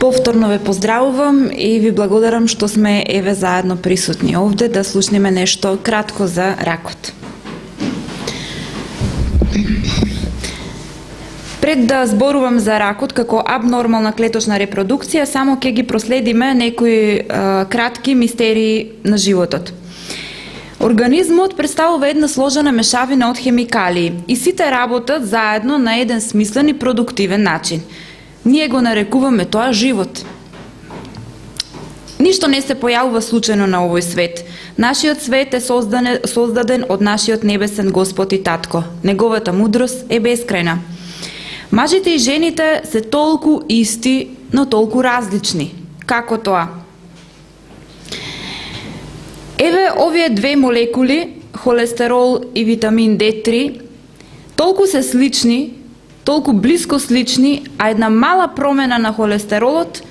Повторно ве поздравувам и ви благодарам што сме еве заедно присутни овде да слушнеме нешто кратко за ракот. Пред да зборувам за ракот како абнормална клеточна репродукција, само ќе ги проследиме некои кратки мистерии на животот. Организмот представува една сложена мешавина од хемикалии и сите работат заедно на еден смислен и продуктивен начин. Ние го нарекуваме тоа живот. Ништо не се појавува случајно на овој свет. Нашиот свет е создаден од нашиот небесен Господ и Татко. Неговата мудрост е бескрајна. Мажите и жените се толку исти, но толку различни. Како тоа? Еве овие две молекули, холестерол и витамин D3, толку се слични, толку близко слични, а една мала промена на холестеролот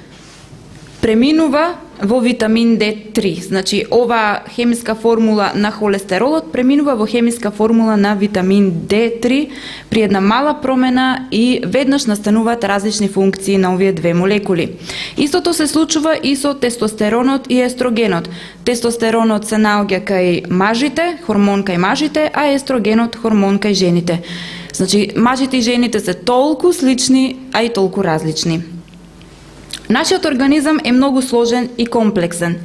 преминува во витамин D3. Значи, ова хемиска формула на холестеролот преминува во хемиска формула на витамин D3 при една мала промена и веднаш настануваат различни функции на овие две молекули. Истото се случува и со тестостеронот и естрогенот. Тестостеронот се наоѓа кај мажите, хормон кај мажите, а естрогенот хормон кај жените. Значи, мажите и жените се толку слични, а и толку различни. Нашиот организам е многу сложен и комплексен.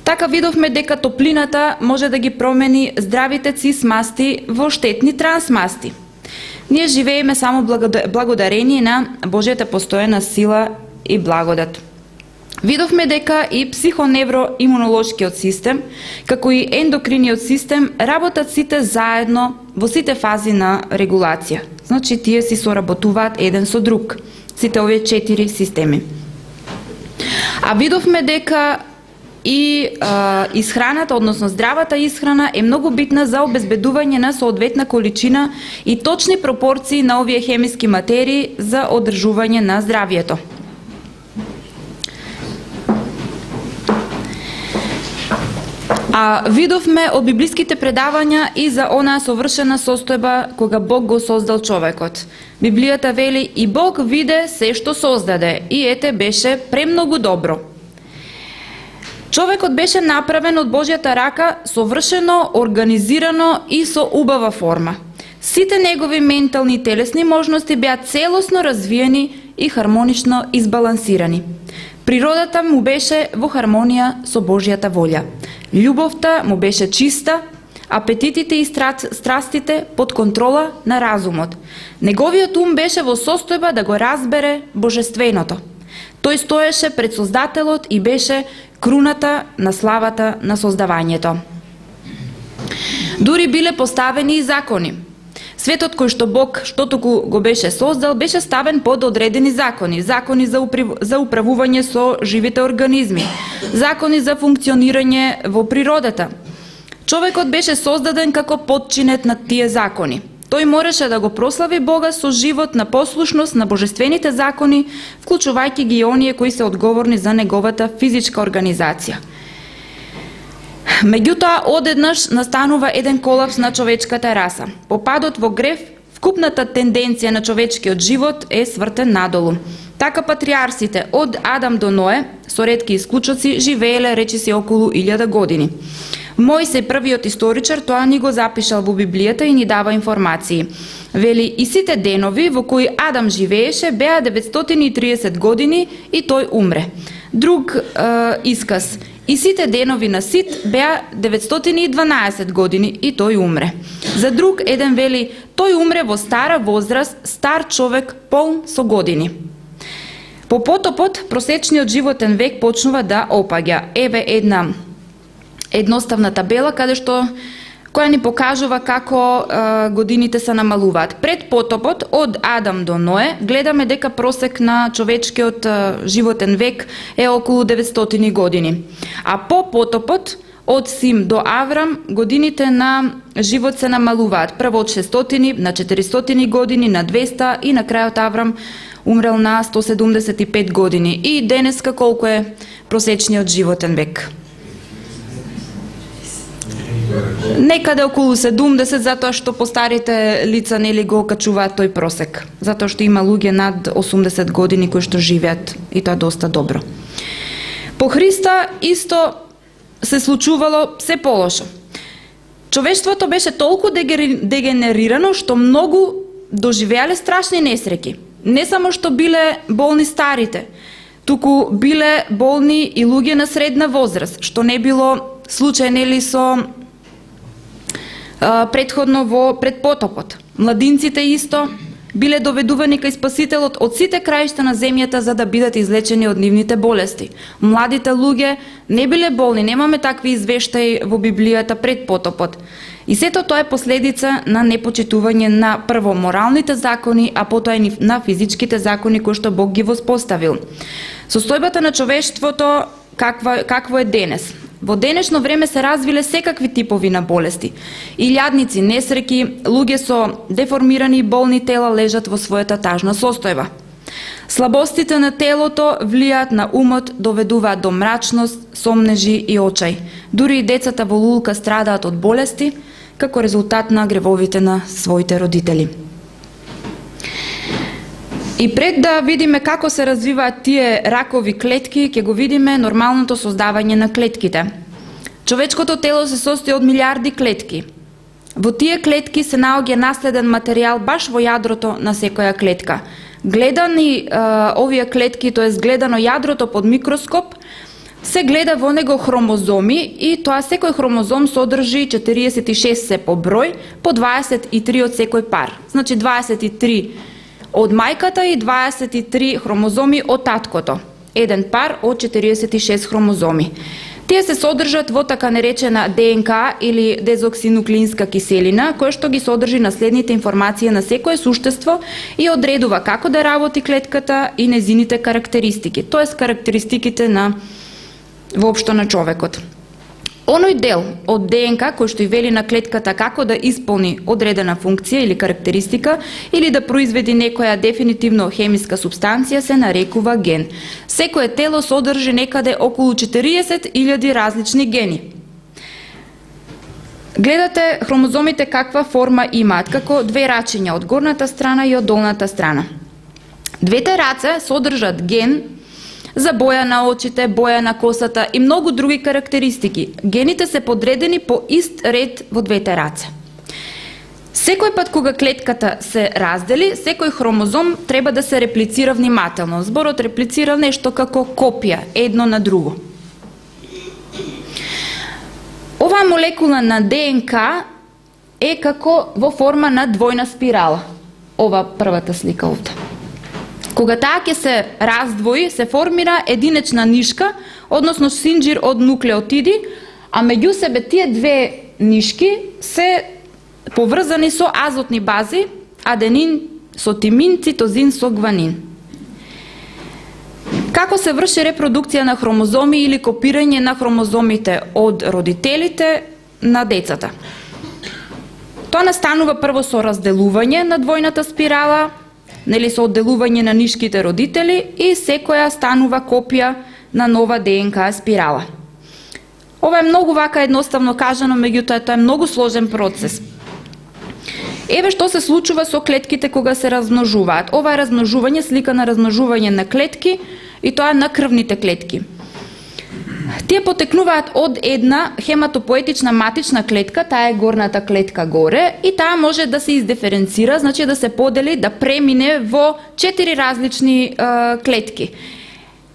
Така видовме дека топлината може да ги промени здравите цис масти во штетни трансмасти. Ние живееме само благодарение на Божјата постојана сила и благодат. Видовме дека и психоневроимунолошкиот систем, како и ендокриниот систем, работат сите заедно во сите фази на регулација. Значи, тие си соработуваат еден со друг, сите овие 4 системи. А видовме дека и исхраната, односно здравата исхрана, е многу битна за обезбедување на соодветна количина и точни пропорции на овие хемиски материи за одржување на здравието. А видовме од библиските предавања и за онаа совршена состојба кога Бог го создал човекот. Библијата вели: и Бог виде се што создаде, и ете беше премногу добро. Човекот беше направен од Божјата рака, совршено, организирано и со убава форма. Сите негови ментални и телесни можности беа целосно развиени и хармонично избалансирани. Природата му беше во хармонија со Божјата волја. Љубовта му беше чиста, апетитите и страстите под контрола на разумот. Неговиот ум беше во состојба да го разбере божественото. Тој стоеше пред Создателот и беше круната на славата на создавањето. Дури биле поставени и закони. Светот кој што Бог штотоку го беше создал, беше ставен под одредени закони. Закони за управување со живите организми. Закони за функционирање во природата. Човекот беше создаден како подчинет на тие закони. Тој мораше да го прослави Бога со живот на послушност на божествените закони, вклучувајќи ги оние кои се одговорни за неговата физичка организација. Меѓутоа, одеднаш настанува еден колапс на човечката раса. По падот во грев, вкупната тенденција на човечкиот живот е свртен надолу. Така патриарсите од Адам до Ное, со ретки исклучоци, живееле речиси околу 1000 години. Мојсей, првиот историчар, тоа ни го запишал во Библијата и ни дава информации. Вели: и сите денови во кои Адам живееше беа 930 години и тој умре. Друг исказ: и сите денови на Сит беа 912 години и тој умре. За друг еден вели: тој умре во стара возраст, стар човек полн со години. По потопот, просечниот животен век почнува да опаѓа. Еве една едноставна табела која ни покажува како годините се намалуваат. Пред потопот, од Адам до Ное, гледаме дека просек на човечкиот животен век е околу 900 години. А по потопот, од Сим до Аврам, годините на живот се намалуваат. Прво од 600 на 400 години, на 200 и на крајот Аврам умрел на 175 години. И денеска колку е просечниот животен век? Некаде околу 70, затоа што по старите лица нели го качуваат тој просек, затоа што има луѓе над 80 години кои што живеат и тоа доста добро. По Христа исто се случувало се полошо. Човештвото беше толку дегенерирано што многу доживеале страшни несреќи. Не само што биле болни старите, туку биле болни и луѓе на средна возраст, што не било случај нели со претходно пред потопот. Младинците исто биле доведувани кај Спасителот од сите краишта на земјата за да бидат излечени од нивните болести. Младите луѓе не биле болни, немаме такви извештаи во Библијата пред потопот. И сето тоа е последица на непочитување на прво моралните закони, а потоа и на физичките закони кои што Бог ги воспоставил. Состојбата на човештвото какво е денес? Во денешно време се развиле секакви типови на болести. Илјадници несреќи, луѓе со деформирани и болни тела лежат во својата тажна состојба. Слабостите на телото влијаат на умот, доведуваат до мрачност, сомнежи и очај. Дури и децата во лулка страдаат од болести, како резултат на гревовите на своите родители. И пред да видиме како се развиваат тие ракови клетки, ќе го видиме нормалното создавање на клетките. Човечкото тело се состои од милиарди клетки. Во тие клетки се наоѓа наследен материјал баш во јадрото на секоја клетка. Гледани овие клетки, тоест гледано јадрото под микроскоп, се гледа во него хромозоми и тоа секој хромозом содржи 46 се по број, по 23 од секој пар. Значи 23 од мајката и 23 хромозоми од таткото. Еден пар од 46 хромозоми. Тие се содржат во така наречена ДНК или дезоксинуклеинска киселина, која што ги содржи наследните информации на секое суштество и одредува како да работи клетката и незините карактеристики, тоест карактеристиките на воопшто на човекот. Оној дел од ДНК кој што и вели на клетката како да исполни одредена функција или карактеристика или да произведи некоја дефинитивно хемиска субстанција се нарекува ген. Секое тело содржи некаде околу 40.000 различни гени. Гледате хромозомите каква форма имаат, како две рачиња од горната страна и од долната страна. Двете раце содржат ген за боја на очите, боја на косата и многу други карактеристики. Гените се подредени по ист ред во двете раце. Секој пат кога клетката се раздели, секој хромозом треба да се реплицира внимателно. Зборот реплицира нешто како копија, едно на друго. Оваа молекула на ДНК е како во форма на двојна спирала. Ова првата слика овде. Кога таа ќе се раздвои, се формира единечна нишка, односно синџир од нуклеотиди, а меѓу себе тие две нишки се поврзани со азотни бази, аденин со тимин, цитозин со гванин. Како се врши репродукција на хромозоми или копирање на хромозомите од родителите на децата? Тоа настанува прво со разделување на двојната спирала, нели со одделување на нишките родители и секоја станува копија на нова ДНК спирала. Ова е многу вака едноставно кажано, меѓутоа тоа е многу сложен процес. Еве што се случува со клетките кога се размножуваат. Ова е размножување, слика на размножување на клетки и тоа на крвните клетки. Тие потекнуваат од една хематопоетична матична клетка, таа е горната клетка горе, и таа може да се издиференцира, значи да се подели, да премине во 4 различни клетки.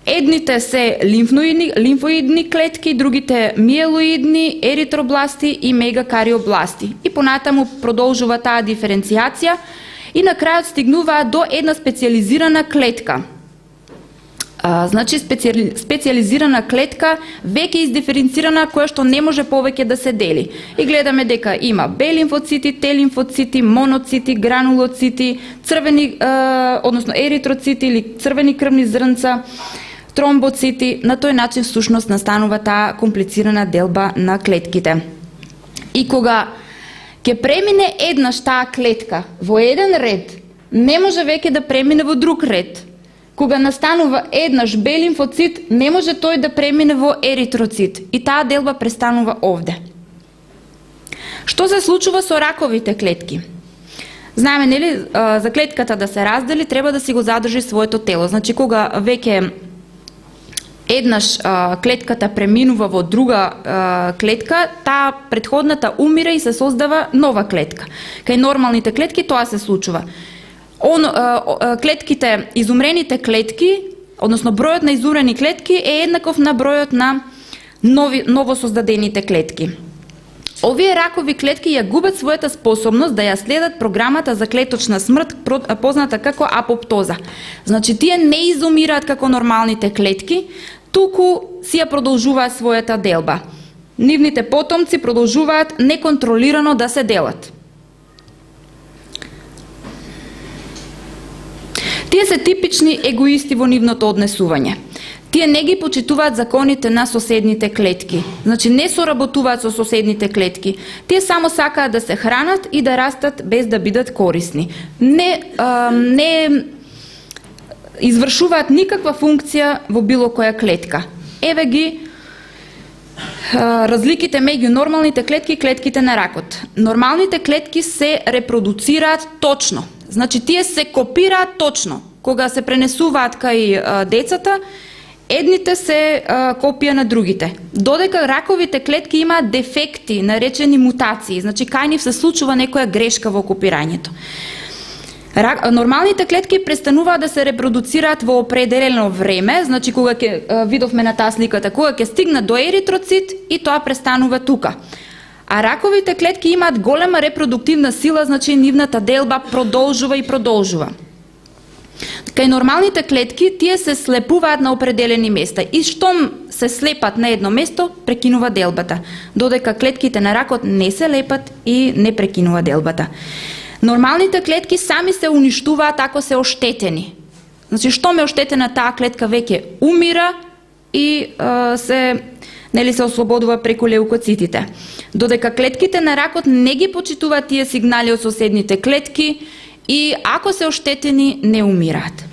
Едните се лимфоидни клетки, другите миелоидни, еритробласти и мегакариобласти. И понатаму продолжува таа диференцијација и на крајот стигнуваат до една специјализирана клетка. Значи специјализирана клетка веќе издиференцирана, која што не може повеќе да се дели. И гледаме дека има Б лимфоцити, Т лимфоцити, моноцити, гранулоцити, црвени, односно еритроцити или црвени крвни зрнца, тромбоцити. На тој начин всушност настанува таа комплицирана делба на клетките. И кога ќе премине еднаш таа клетка во еден ред, не може веќе да премине во друг ред. Кога настанува еднаш Б лимфоцит, не може тој да премине во еритроцит и таа делба престанува овде. Што се случува со раковите клетки? Знаеме, нели, за клетката да се раздели, треба да си го задржи своето тело. Значи, кога веќе еднаш клетката преминува во друга клетка, таа претходната умира и се создава нова клетка. Кај нормалните клетки тоа се случува. Клетките, изумрените клетки, односно бројот на изумрени клетки е еднаков на бројот на новосоздадените клетки. Овие ракови клетки ја губат својата способност да ја следат програмата за клеточна смрт, позната како апоптоза. Значи, тие не изумираат како нормалните клетки, туку си ја продолжуваат својата делба. Нивните потомци продолжуваат неконтролирано да се делат. Тие се типични егоисти во нивното однесување. Тие не ги почитуваат законите на соседните клетки. Значи, не соработуваат со соседните клетки. Тие само сакаат да се хранат и да растат без да бидат корисни. Не извршуваат никаква функција во било која клетка. Еве ги разликите меѓу нормалните клетки и клетките на ракот. Нормалните клетки се репродуцираат точно. Значи, тие се копираат точно. Кога се пренесуваат кај децата, едните се копија на другите. Додека раковите клетки имаат дефекти, наречени мутации, значи кај нив се случува некоја грешка во копирањето. Нормалните клетки престануваат да се репродуцираат во определено време, значи кога видовме на таа сликата, кога ќе стигнат до еритроцит и тоа престанува тука. А раковите клетки имаат голема репродуктивна сила, значи нивната делба продолжува и продолжува. Кај нормалните клетки, тие се слепуваат на определени места и штом се слепат на едно место, прекинува делбата, додека клетките на ракот не се лепат и не прекинува делбата. Нормалните клетки сами се уништуваат ако се оштетени. Значи, штом е оштетена таа клетка, веќе умира и се ослободува преку леукоцитите. Додека клетките на ракот не ги почитуваат тие сигнали од соседните клетки и ако се оштетени, не умираат.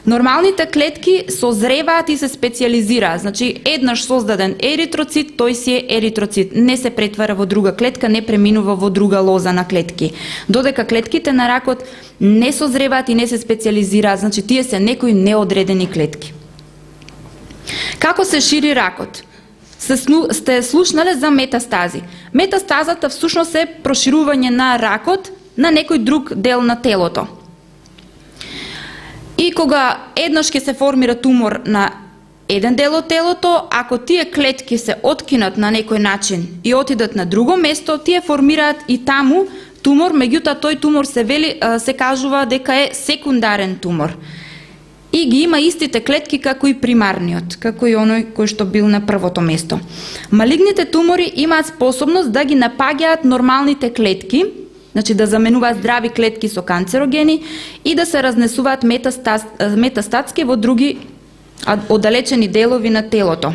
Нормалните клетки созреваат и се специализираат. Значи, еднаш создаден еритроцит, тој си е еритроцит. Не се претвара во друга клетка, не преминува во друга лоза на клетки. Додека клетките на ракот не созреваат и не се специализираат. Значи, тие се некои неодредени клетки. Како се шири ракот? Сте слушнале за метастази. Метастазата всушност е проширување на ракот на некој друг дел на телото. И кога еднаш ќе се формира тумор на еден дел од телото, ако тие клетки се откинат на некој начин и отидат на друго место, тие формираат и таму тумор, меѓутоа тој тумор се кажува дека е секундарен тумор. И ги има истите клетки како и примарниот, како и оној кој што бил на првото место. Малигните тумори имаат способност да ги напаѓаат нормалните клетки, значи да заменуваат здрави клетки со канцерогени и да се разнесуваат метастатски во други оддалечени делови на телото.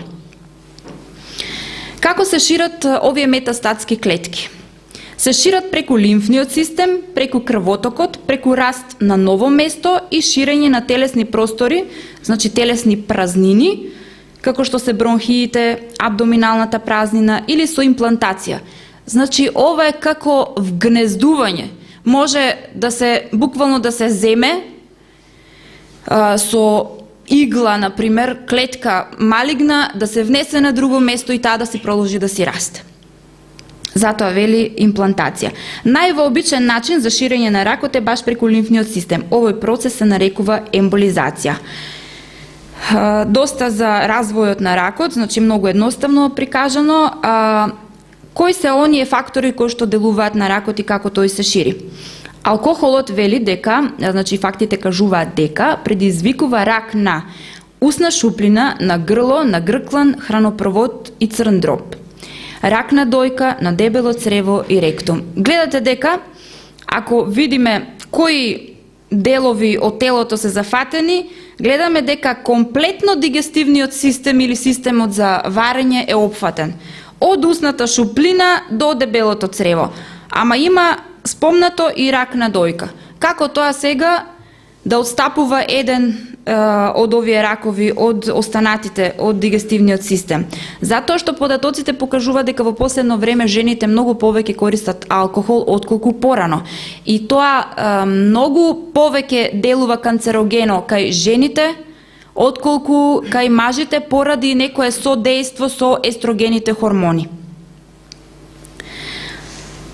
Како се шират овие метастатски клетки? Се шират преку лимфниот систем, преку крвотокот, преку раст на ново место и ширење на телесни простори, значи телесни празнини, како што се бронхиите, абдоминалната празнина или со имплантација. Значи, ова е како вгнездување. Може да се, буквално да се земе со игла, например, клетка малигна, да се внесе на друго место и таа да се продолжи да си расте. Затоа вели имплантација. Највообичен начин за ширење на ракот е баш преку лимфниот систем. Овој процес се нарекува емболизација. Доста за развојот на ракот, значи многу едноставно прикажано. Кои се оние фактори кои што делуваат на ракот и како тој се шири? Алкохолот вели дека, значи фактите кажуваат дека предизвикува рак на усна шуплина, на грло, на грклан, хранопровод и црн дроб. Рак на дојка, на дебело црево и ректум. Гледате дека, ако видиме кои делови од телото се зафатени, гледаме дека комплетно дигестивниот систем или системот за варење е опфатен. Од усната шуплина до дебелото црево. Ама има спомнато и рак на дојка. Како тоа сега да отстапува еден од овие ракови, од останатите, од дигестивниот систем. Затоа што податоците покажуваат дека во последно време жените многу повеќе користат алкохол отколку порано. И тоа многу повеќе делува канцерогено кај жените отколку кај мажите поради некое содејство со естрогените хормони.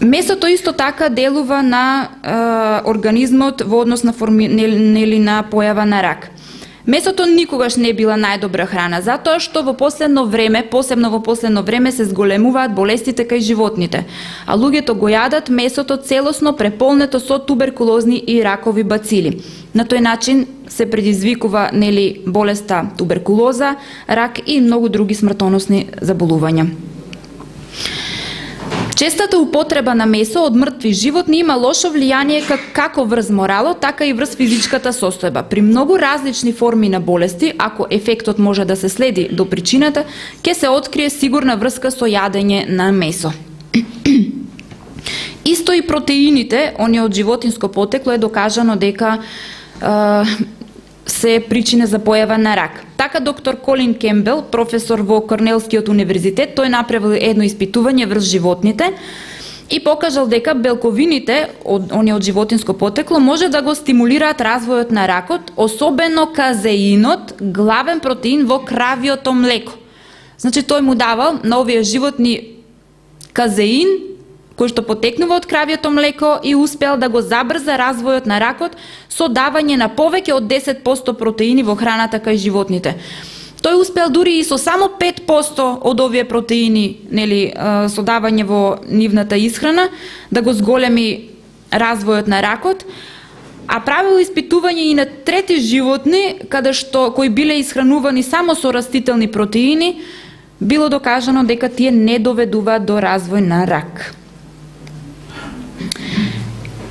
Месото исто така делува на организмот во однос на на појава на рак. Месото никогаш не била најдобра храна, затоа што во последно време, посебно во последно време, се зголемуваат болестите кај животните, а луѓето го јадат месото целосно преполнето со туберкулозни и ракови бацили. На тој начин се предизвикува болеста туберкулоза, рак и многу други смртоносни заболувања. Честата употреба на месо од мртви животни има лошо влијание како врз моралот, така и врз физичката состојба. При многу различни форми на болести, ако ефектот може да се следи до причината, ќе се открие сигурна врска со јадење на месо. Исто и протеините, оние од животинско потекло, е докажано дека се причина за појава на рак. Така доктор Колин Кембел, професор во Корнелскиот универзитет, тој направил едно испитување врз животните и покажал дека белковините, оние од животинско потекло, може да го стимулираат развојот на ракот, особено казеинот, главен протеин во кравиото млеко. Значи тој му давал на овие животни казеин, кој што потекнува од кравието млеко и успел да го забрза развојот на ракот со давање на повеќе од 10% протеини во храната кај животните. Тој успел дури и со само 5% од овие протеини, со давање во нивната исхрана, да го зголеми развојот на ракот, а правил испитување и на трети животни, кои биле исхранувани само со растителни протеини, било докажано дека тие не доведуваат до развој на рак.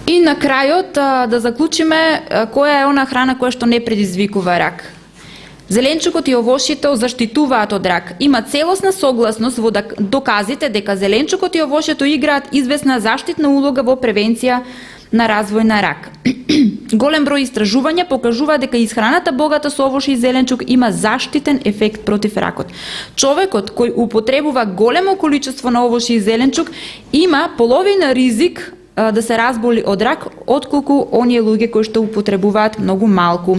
И на крајот да заклучиме која е она храна која што не предизвикува рак. Зеленчукот и овошјето заштитуваат од рак. Има целосна согласност во доказите дека зеленчукот и овошјето играат известна заштитна улога во превенција на развој на рак. Голем број истражувања покажува дека исхраната богата со овошје и зеленчук има заштитен ефект против ракот. Човекот кој употребува големо количество на овошје и зеленчук има половина ризик да се разболи од рак, отколку оние луѓе кои што употребуваат многу малку.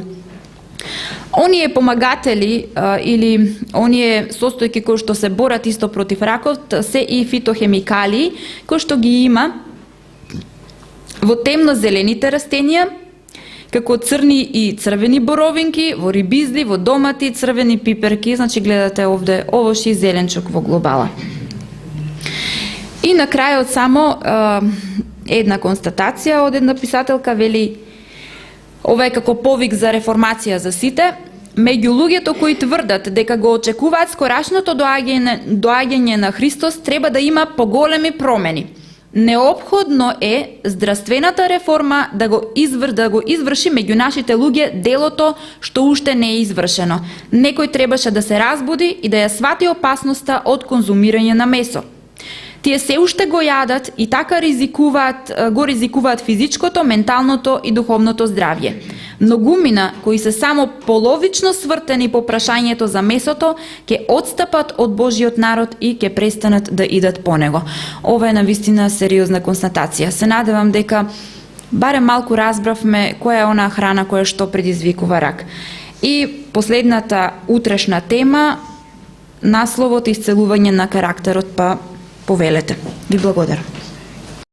Оние помагатели или оние состојки кои што се борат исто против ракот се и фитохемикалии кои што ги има во темно-зелените растенија, како црни и црвени боровинки, во рибизли, во домати, црвени пиперки, значи гледате овде овошје и зеленчук во глобала. И на крајот само една констатација од една писателка, вели: ова е како повик за реформација за сите, меѓу луѓето кои тврдат дека го очекуваат скорашното доаѓање на Христос, треба да има поголеми промени. Неопходно е здравствената реформа да го изврши меѓу нашите луѓе делото што уште не е извршено. Некој требаше да се разбуди и да ја свати опасноста од конзумирање на месо. Тие се уште го јадат и така ризикуваат физичкото, менталното и духовното здравје. Многумина кои се само половично свртени по прашањето за месото, ќе одстапат од Божиот народ и ќе престанат да идат по него. Ова е навистина сериозна констатација. Се надевам дека барем малку разбравме која е она храна која што предизвикува рак. И последната утрешна тема, насловот исцелување на карактерот, па повелете. Ви благодарам.